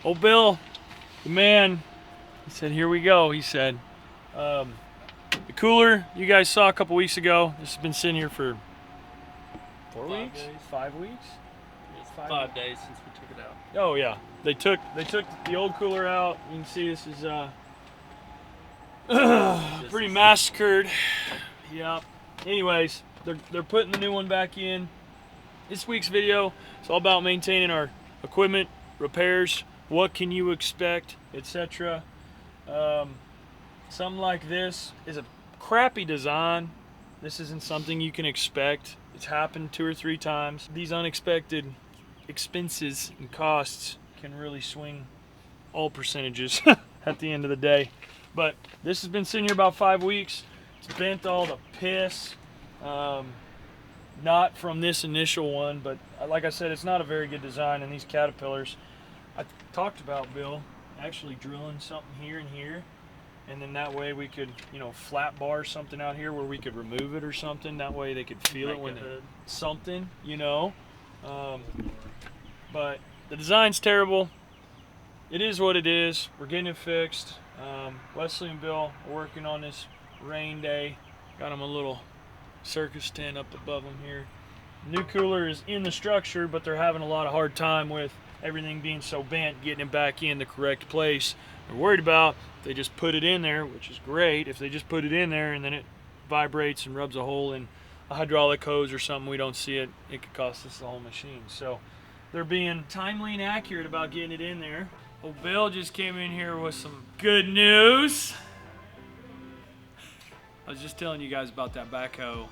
Old Bill, the man, he said, here we go. He said, the cooler you guys saw a couple weeks ago, this has been sitting here for 5 days. 5 weeks? It's 5 days since we took it out. Oh yeah, they took the old cooler out. You can see this is pretty massacred. Yeah. Anyways, they're putting the new one back in. This week's video is all about maintaining our equipment, repairs, what can you expect, etc. Something like this is a crappy design. This isn't something you can expect. It's happened 2 or 3 times. These unexpected expenses and costs can really swing all percentages at the end of the day. But this has been sitting here about 5 weeks. It's bent all the piss. Not from this initial one, but like I said, it's not a very good design. And these Caterpillars, I talked about, Bill, actually drilling something here and here, and then that way we could, flat bar something out here where we could remove it or something. That way they could feel it when something, But the design's terrible. It is what it is. We're getting it fixed. Wesley and Bill are working on this rain day. Got them a little circus tent up above them here. New cooler is in the structure, but they're having a lot of hard time with everything being so bent, getting it back in the correct place. They're worried about if they just put it in there, which is great. If they just put it in there and then it vibrates and rubs a hole in a hydraulic hose or something, we don't see it, it could cost us the whole machine. So they're being timely and accurate about getting it in there. Old Bill just came in here with some good news. I was just telling you guys about that backhoe.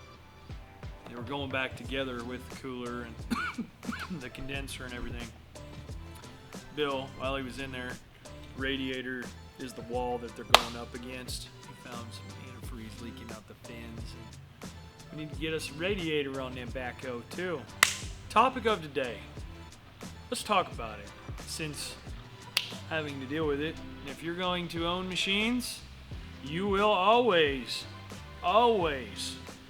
They were going back together with the cooler and the condenser and everything. Bill, while he was in there, radiator is the wall that they're going up against. He found some antifreeze leaking out the fins. We need to get us a radiator on them backhoe too. Topic of today. Let's talk about it, since having to deal with it. If you're going to own machines, you will always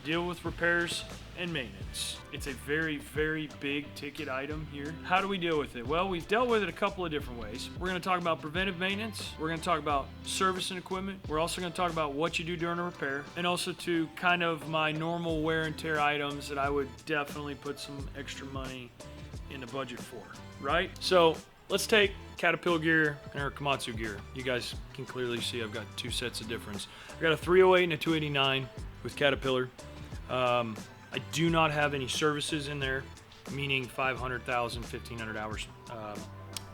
deal with repairs and maintenance. It's a very, very big ticket item here. How do we deal with it? Well, we've dealt with it a couple of different ways. We're going to talk about preventive maintenance. We're going to talk about service and equipment. We're also going to talk about what you do during a repair, and also to kind of my normal wear and tear items that I would definitely put some extra money in the budget for, right? So let's take Caterpillar gear and our Komatsu gear. You guys can clearly see I've got 2 sets of difference. I've got a 308 and a 289 with Caterpillar. I do not have any services in there, meaning 500,000, 1,500 hours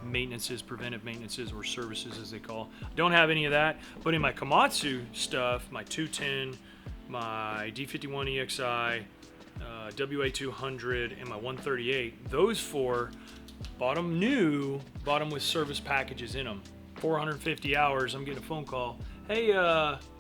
maintenances, preventive maintenances, or services as they call. Don't have any of that, but in my Komatsu stuff, my 210, my D51 EXI, WA200, and my 138, those 4, bought them with service packages in them. 450 hours, I'm getting a phone call. Hey,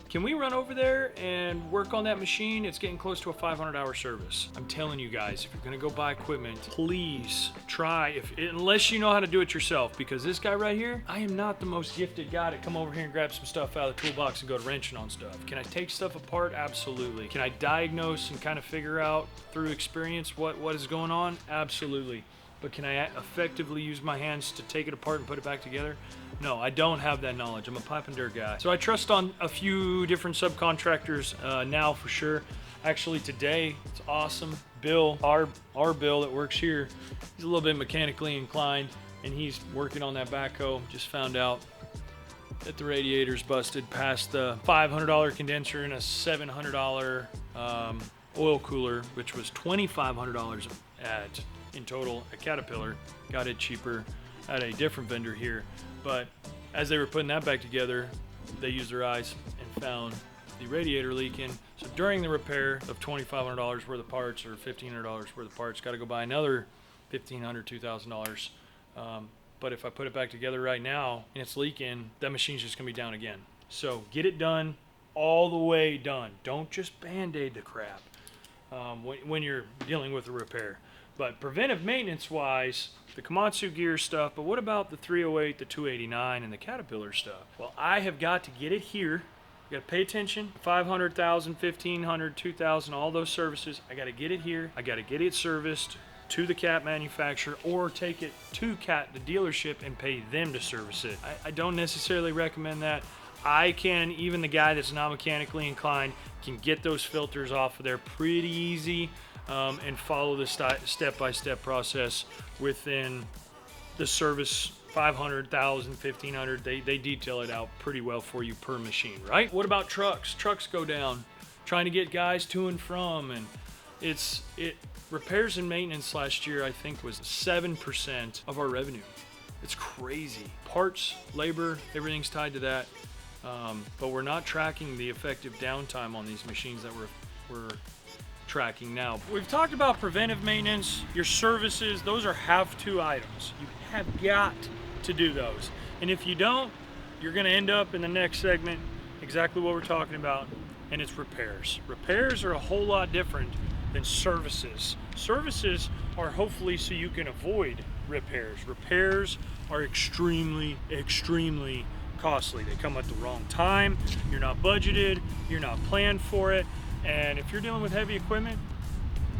can we run over there and work on that machine? It's getting close to a 500-hour service. I'm telling you guys, if you're gonna go buy equipment, please try, unless you know how to do it yourself, because this guy right here, I am not the most gifted guy to come over here and grab some stuff out of the toolbox and go to wrenching on stuff. Can I take stuff apart? Absolutely. Can I diagnose and kind of figure out through experience what is going on? Absolutely. But can I effectively use my hands to take it apart and put it back together? No, I don't have that knowledge. I'm a pipe and dirt guy. So I trust on a few different subcontractors now for sure. Actually today, it's awesome. Bill, our Bill that works here, he's a little bit mechanically inclined, and he's working on that backhoe. Just found out that the radiator's busted past the $500 condenser and a $700 oil cooler, which was $2,500 in total at Caterpillar. Got it cheaper at a different vendor here, but as they were putting that back together, they used their eyes and found the radiator leaking. So during the repair of $2,500 worth of parts, or $1,500 worth of parts, got to go buy another $1,500, $2,000. But if I put it back together right now and it's leaking, that machine's just gonna be down again. So get it done, all the way done. Don't just band-aid the crap when you're dealing with a repair. But preventive maintenance wise, the Komatsu gear stuff, but what about the 308, the 289, and the Caterpillar stuff? Well, I have got to get it here. You got to pay attention. 500,000, 1,500, 2,000, all those services. I got to get it here. I got to get it serviced to the cat manufacturer or take it to cat the dealership and pay them to service it. I don't necessarily recommend that. Even the guy that's not mechanically inclined can get those filters off of there pretty easy and follow the step-by-step process within the service. 500, 1,000, 1,500, they detail it out pretty well for you per machine, right? What about trucks? Trucks go down, trying to get guys to and from, and repairs and maintenance last year, I think, was 7% of our revenue. It's crazy. Parts, labor, everything's tied to that, but we're not tracking the effective downtime on these machines that we're tracking now. We've talked about preventive maintenance, your services, those are have-to items. You have got to do those. And if you don't, you're gonna end up in the next segment exactly what we're talking about, and it's repairs. Repairs are a whole lot different than services. Services are hopefully so you can avoid repairs. Repairs are extremely, extremely costly. They come at the wrong time, you're not budgeted, you're not planned for it, and if you're dealing with heavy equipment,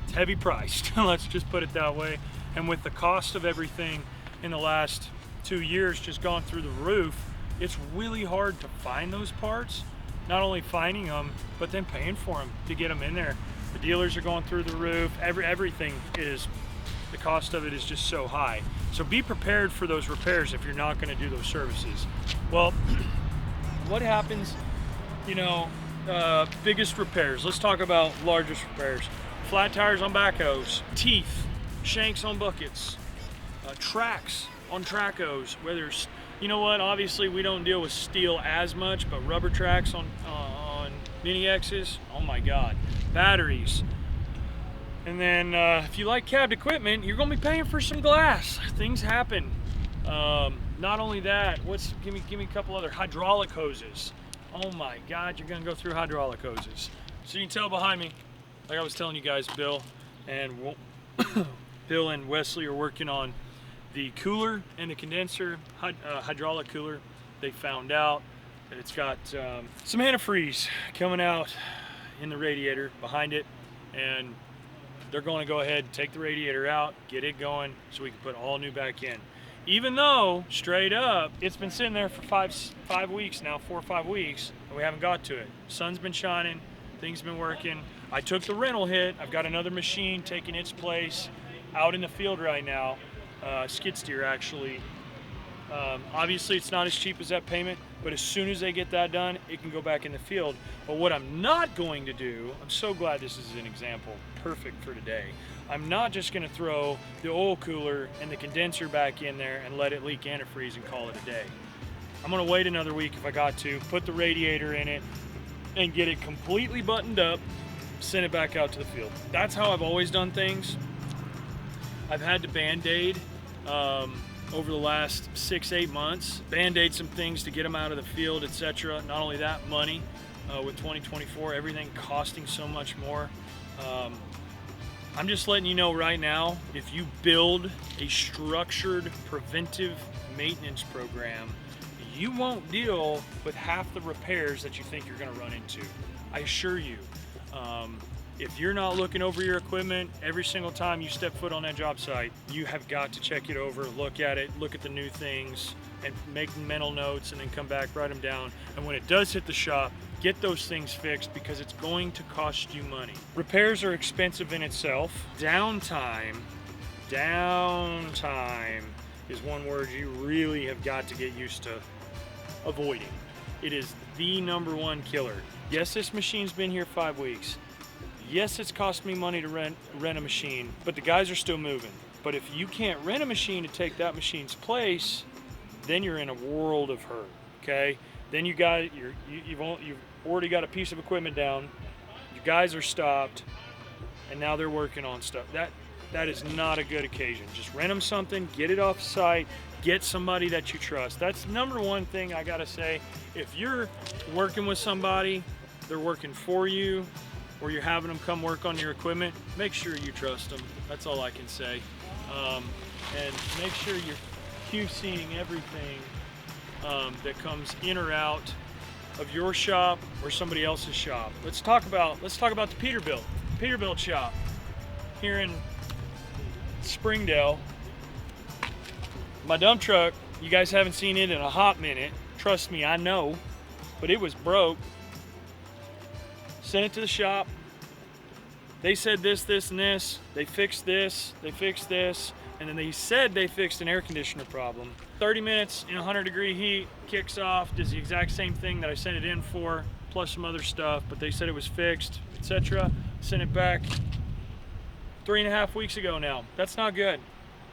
it's heavy priced. Let's just put it that way. And with the cost of everything in the last 2 years just gone through the roof, it's really hard to find those parts. Not only finding them, but then paying for them to get them in there. The dealers are going through the roof. Everything is, the cost of it is just so high. So be prepared for those repairs if you're not going to do those services. Well, what happens, biggest repairs. Let's talk about largest repairs. Flat tires on backhoes, teeth, shanks on buckets, tracks on trackhoes, whether it's, obviously we don't deal with steel as much, but rubber tracks on Mini X's, oh my God. Batteries. And then if you like cabbed equipment, you're gonna be paying for some glass. Things happen. Not only that, give me a couple other hydraulic hoses. Oh my God, you're gonna go through hydraulic hoses. So you can tell behind me, like I was telling you guys, Bill and Wesley are working on the cooler and the condenser, hydraulic cooler. They found out that it's got some antifreeze coming out in the radiator behind it, and they're going to go ahead and take the radiator out, get it going, so we can put all new back in. Even though, straight up, it's been sitting there for 5 weeks now, 4 or 5 weeks, and we haven't got to it. Sun's been shining, things been working. I took the rental hit. I've got another machine taking its place out in the field right now. Skid steer, actually. Obviously, it's not as cheap as that payment, but as soon as they get that done, it can go back in the field. But what I'm not going to do, I'm so glad this is an example, perfect for today. I'm not just going to throw the oil cooler and the condenser back in there and let it leak antifreeze and call it a day. I'm going to wait another week if I got to, put the radiator in it, and get it completely buttoned up, send it back out to the field. That's how I've always done things. I've had to Band-Aid over the last 6-8 months, Band-Aid some things to get them out of the field, etc. Not only that, money. With 2024, everything costing so much more. I'm just letting you know right now, if you build a structured preventive maintenance program, you won't deal with half the repairs that you think you're going to run into. I assure you. If you're not looking over your equipment every single time you step foot on that job site, you have got to check it over, look at it, look at the new things, and make mental notes, and then come back, write them down. And when it does hit the shop, get those things fixed, because it's going to cost you money. Repairs are expensive in itself. Downtime is one word you really have got to get used to avoiding. It is the #1 killer. Yes, this machine's been here 5 weeks. Yes, it's cost me money to rent a machine, but the guys are still moving. But if you can't rent a machine to take that machine's place, then you're in a world of hurt, okay? Then you've already got a piece of equipment down, your guys are stopped, and now they're working on stuff. That is not a good occasion. Just rent them something, get it off site, get somebody that you trust. That's #1 thing I gotta say. If you're working with somebody, they're working for you, or you're having them come work on your equipment, make sure you trust them. That's all I can say. And make sure you're QCing everything that comes in or out of your shop or somebody else's shop. Let's talk about the Peterbilt shop here in Springdale. My dump truck, you guys haven't seen it in a hot minute. Trust me, I know. But it was broke. Sent it to the shop. They said this, this, and this. They fixed this. They fixed this. And then they said they fixed an air conditioner problem. 30 minutes in 100-degree heat, kicks off, does the exact same thing that I sent it in for, plus some other stuff, but they said it was fixed, etc. Sent it back 3.5 weeks ago now. That's not good.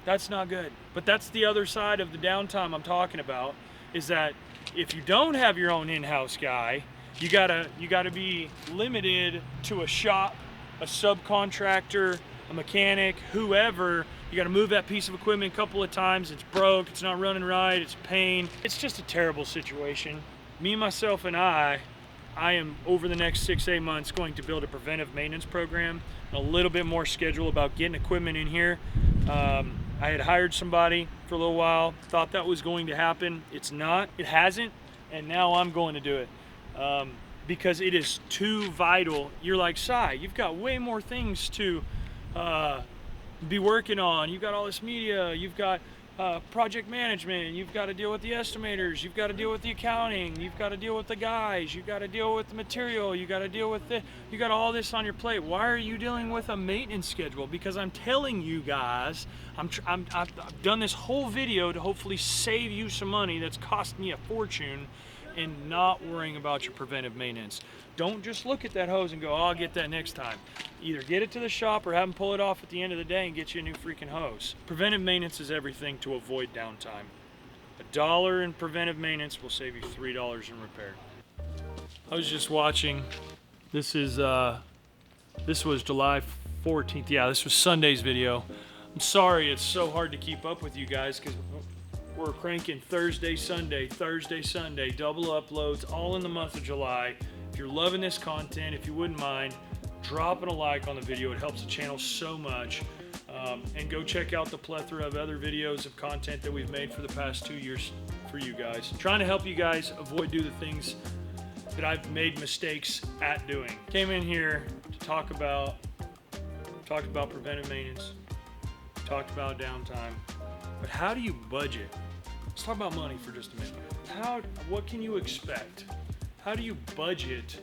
That's not good. But that's the other side of the downtime I'm talking about, is that if you don't have your own in-house guy, you gotta be limited to a shop, a subcontractor, a mechanic, whoever. You gotta move that piece of equipment a couple of times. It's broke, it's not running right, it's a pain. It's just a terrible situation. Me, myself, and I am over the next 6-8 months going to build a preventive maintenance program, a little bit more schedule about getting equipment in here. I had hired somebody for a little while, thought that was going to happen. It's not, it hasn't, and now I'm going to do it. Because it is too vital. You're like, Cy, you've got way more things to be working on. You've got all this media, you've got project management, you've got to deal with the estimators, you've got to deal with the accounting, you've got to deal with the guys, you've got to deal with the material, you got to deal with the, you got all this on your plate. Why are you dealing with a maintenance schedule? Because I'm telling you guys, I've done this whole video to hopefully save you some money that's cost me a fortune in not worrying about your preventive maintenance. Don't just look at that hose and go, oh, I'll get that next time. Either get it to the shop or have them pull it off at the end of the day and get you a new freaking hose. Preventive maintenance is everything to avoid downtime. $1 in preventive maintenance will save you $3 in repair. I was just watching, this was July 14th. Yeah, this was Sunday's video. I'm sorry it's so hard to keep up with you guys because we're cranking Thursday, Sunday, double uploads, all in the month of July. If you're loving this content, if you wouldn't mind, dropping a like on the video. It helps the channel so much. And go check out the plethora of other videos of content that we've made for the past 2 years for you guys. Trying to help you guys avoid do the things that I've made mistakes at doing. Came in here to talked about preventive maintenance, talked about downtime, but how do you budget? Let's talk about money for just a minute. What can you expect? How do you budget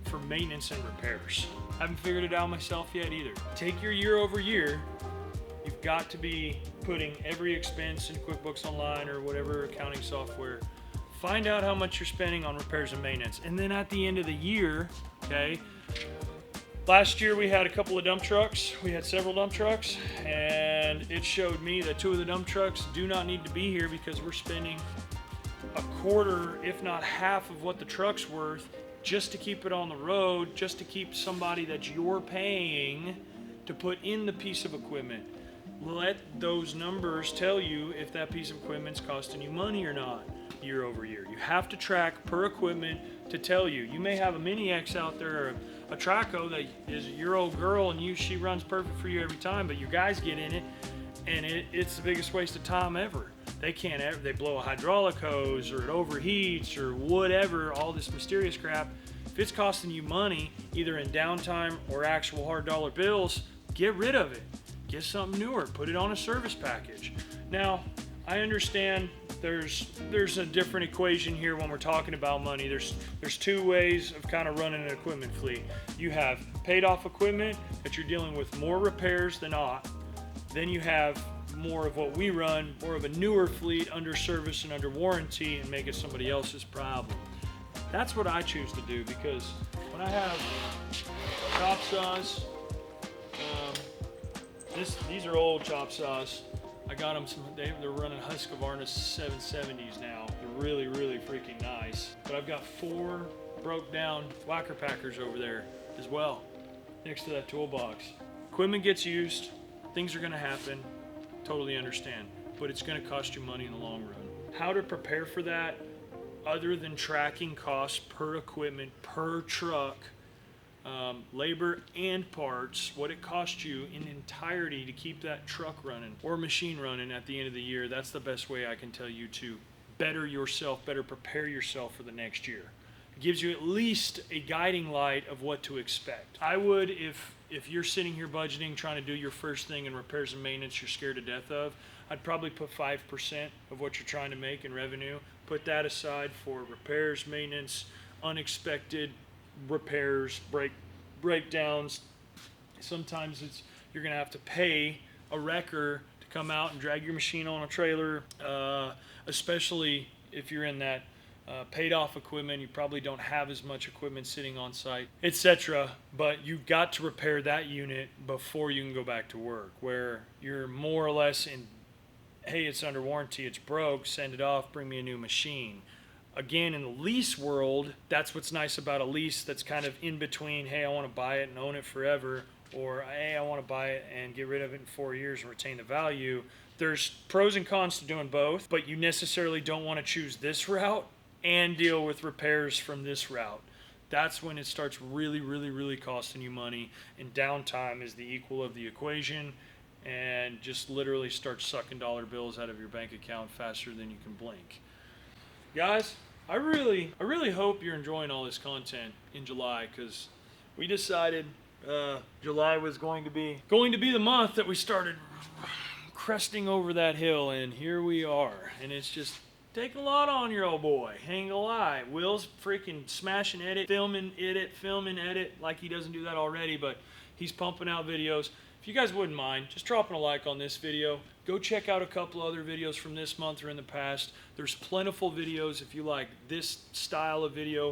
for maintenance and repairs? I haven't figured it out myself yet either. Take your year over year. You've got to be putting every expense in QuickBooks Online or whatever accounting software. Find out how much you're spending on repairs and maintenance. And then at the end of the year, okay, last year we had a couple of dump trucks. We had several dump trucks, and it showed me that 2 of the dump trucks do not need to be here because we're spending a quarter, if not half of what the truck's worth just to keep it on the road, just to keep somebody that you're paying to put in the piece of equipment. Let those numbers tell you if that piece of equipment's costing you money or not year over year. You have to track per equipment to tell you. You may have a Mini X out there, or a Traco that is your old girl and she runs perfect for you every time, but your guys get in it and it's the biggest waste of time ever. They can't ever, they blow a hydraulic hose or it overheats or whatever, all this mysterious crap. If it's costing you money, either in downtime or actual hard dollar bills, get rid of it. Get something newer, put it on a service package. Now, I understand there's a different equation here when we're talking about money. There's 2 ways of kind of running an equipment fleet. You have paid off equipment that you're dealing with more repairs than not. Then you have more of what we run, more of a newer fleet under service and under warranty, and make it somebody else's problem. That's what I choose to do, because when I have chop saws, these are old chop saws. I got them they're running Husqvarna 770s now. They're really, really freaking nice. But I've got 4 broke down whacker packers over there as well, next to that toolbox. Equipment gets used, things are gonna happen, totally understand, but it's gonna cost you money in the long run. How to prepare for that, other than tracking costs per equipment, per truck, labor and parts, what it costs you in entirety to keep that truck running or machine running at the end of the year. That's the best way I can tell you to better yourself, better prepare yourself for the next year. It gives you at least a guiding light of what to expect. I would, if if you're sitting here budgeting, trying to do your first thing in repairs and maintenance you're scared to death of, I'd probably put 5% of what you're trying to make in revenue. Put that aside for repairs, maintenance, unexpected repairs, breakdowns. Sometimes you're going to have to pay a wrecker to come out and drag your machine on a trailer, especially if you're in that paid off equipment. You probably don't have as much equipment sitting on site, etc. But you've got to repair that unit before you can go back to work, where you're more or less in, hey, it's under warranty, it's broke, send it off, bring me a new machine. Again, in the lease world, that's what's nice about a lease that's kind of in between, hey, I want to buy it and own it forever, or hey, I want to buy it and get rid of it in 4 years and retain the value. There's pros and cons to doing both, but you necessarily don't want to choose this route and deal with repairs from this route. That's when it starts really, really, really costing you money, and downtime is the equal of the equation, and just literally starts sucking dollar bills out of your bank account faster than you can blink. Guys, I really hope you're enjoying all this content in July, because we decided July was going to be the month that we started cresting over that hill, and here we are. And it's just taking a lot on your old boy, ain't gonna lie. Will's freaking smash and edit, film and edit, like he doesn't do that already, but he's pumping out videos. If you guys wouldn't mind, just dropping a like on this video. Go check out a couple other videos from this month or in the past. There's plentiful videos if you like this style of video,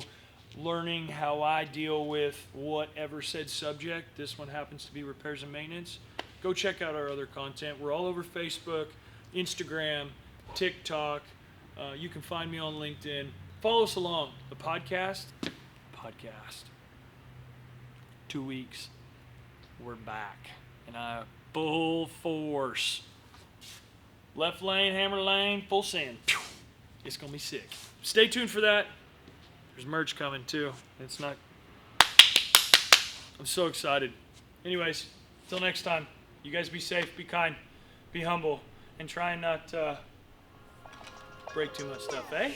learning how I deal with whatever said subject. This one happens to be repairs and maintenance. Go check out our other content. We're all over Facebook, Instagram, TikTok. You can find me on LinkedIn. Follow us along. The podcast. 2 weeks. We're back. And full force. Left lane, hammer lane, full send. It's going to be sick. Stay tuned for that. There's merch coming too. I'm so excited. Anyways, till next time, you guys be safe, be kind, be humble, and try and not break too much stuff, eh?